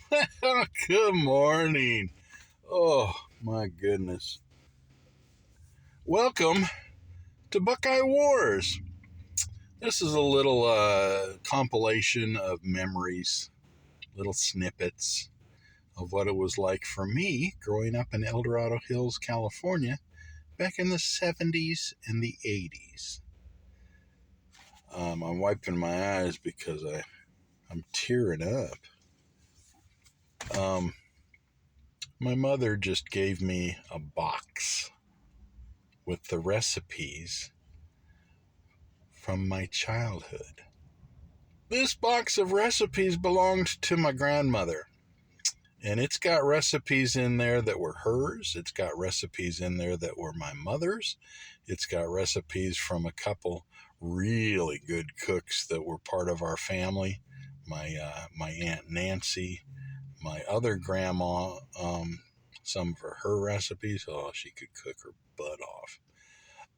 Good morning. Oh, my goodness. Welcome to Buckeye Wars. This is a little compilation of memories, little snippets of what it was like for me growing up in El Dorado Hills, California, back in the 70s and the 80s. I'm wiping my eyes because I'm tearing up. My mother just gave me a box with the recipes from my childhood. This box of recipes belonged to my grandmother, and it's got recipes in there that were hers. It's got recipes in there that were my mother's. It's got recipes from a couple really good cooks that were part of our family. My Aunt Nancy, my other grandma, some of her recipes. Oh, she could cook her butt off.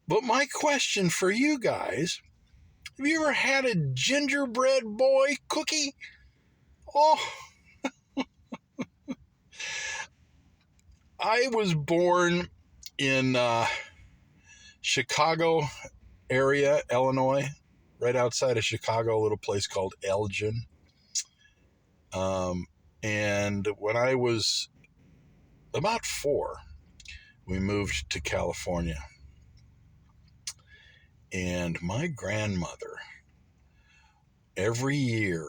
But my question for you guys, have you ever had a gingerbread boy cookie? Oh, I was born in Chicago area, Illinois, right outside of Chicago, a little place called Elgin. And when I was about 4, we moved to California. And my grandmother, every year,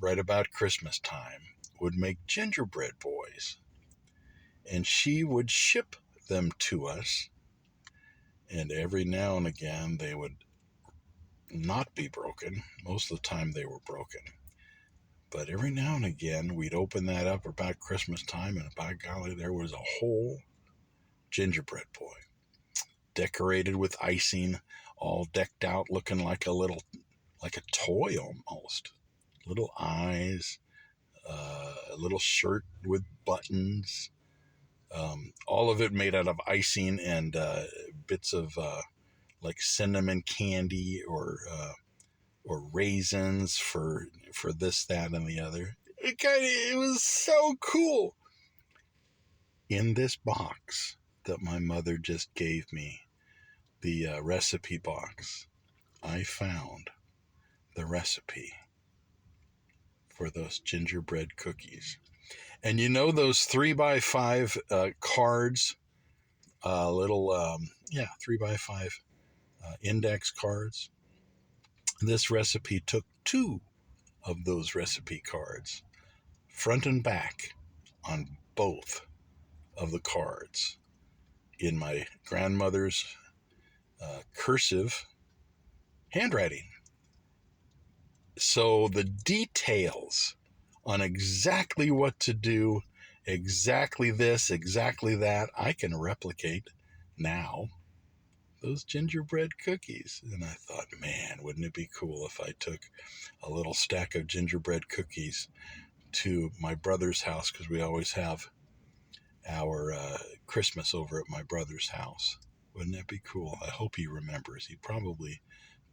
right about Christmas time, would make gingerbread boys. And she would ship them to us. And every now and again, they would not be broken. Most of the time, they were broken. But every now and again, we'd open that up about Christmas time, and by golly, there was a whole gingerbread boy, decorated with icing, all decked out, looking like like a toy almost. Little eyes, a little shirt with buttons, all of it made out of icing and bits of like cinnamon candy or raisins for this, that, and the other. It was so cool. In this box that my mother just gave me, the recipe box, I found the recipe for those gingerbread cookies. And you know those 3x5 cards, little 3x5 index cards? This recipe took 2 of those recipe cards, front and back on both of the cards, in my grandmother's cursive handwriting. So the details on exactly what to do, exactly this, exactly that, I can replicate now. Those gingerbread cookies. And I thought, man, wouldn't it be cool if I took a little stack of gingerbread cookies to my brother's house, because we always have our Christmas over at my brother's house. Wouldn't that be cool? I hope he remembers. He probably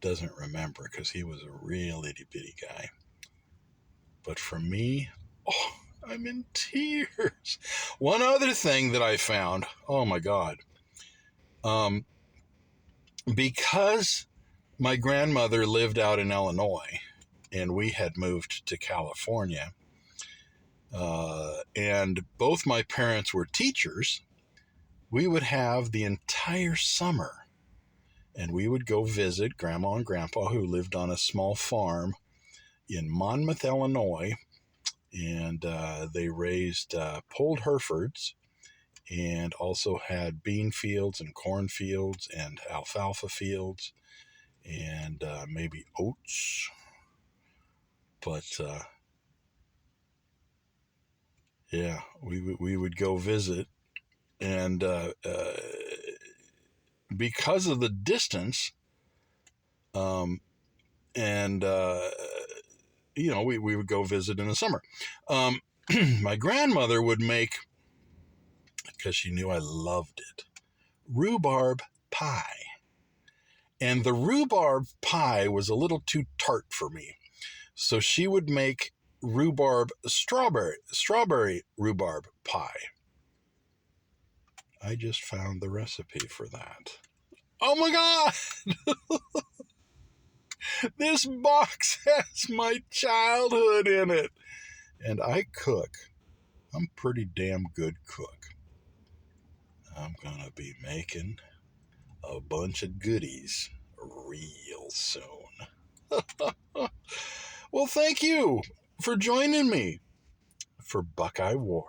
doesn't remember because he was a real itty bitty guy. But for me, oh, I'm in tears. One other thing that I found, oh my God. Because my grandmother lived out in Illinois and we had moved to California, and both my parents were teachers, we would have the entire summer and we would go visit Grandma and Grandpa, who lived on a small farm in Monmouth, Illinois, and they raised polled Herefords and also had bean fields and corn fields and alfalfa fields and maybe oats. But yeah, we would go visit, and because of the distance, and we would go visit in the summer. My grandmother would make, because she knew I loved it, rhubarb pie. And the rhubarb pie was a little too tart for me. So she would make strawberry rhubarb pie. I just found the recipe for that. Oh my God! This box has my childhood in it. And I cook. I'm a pretty damn good cook. I'm going to be making a bunch of goodies real soon. Well, thank you for joining me for Buckeye War.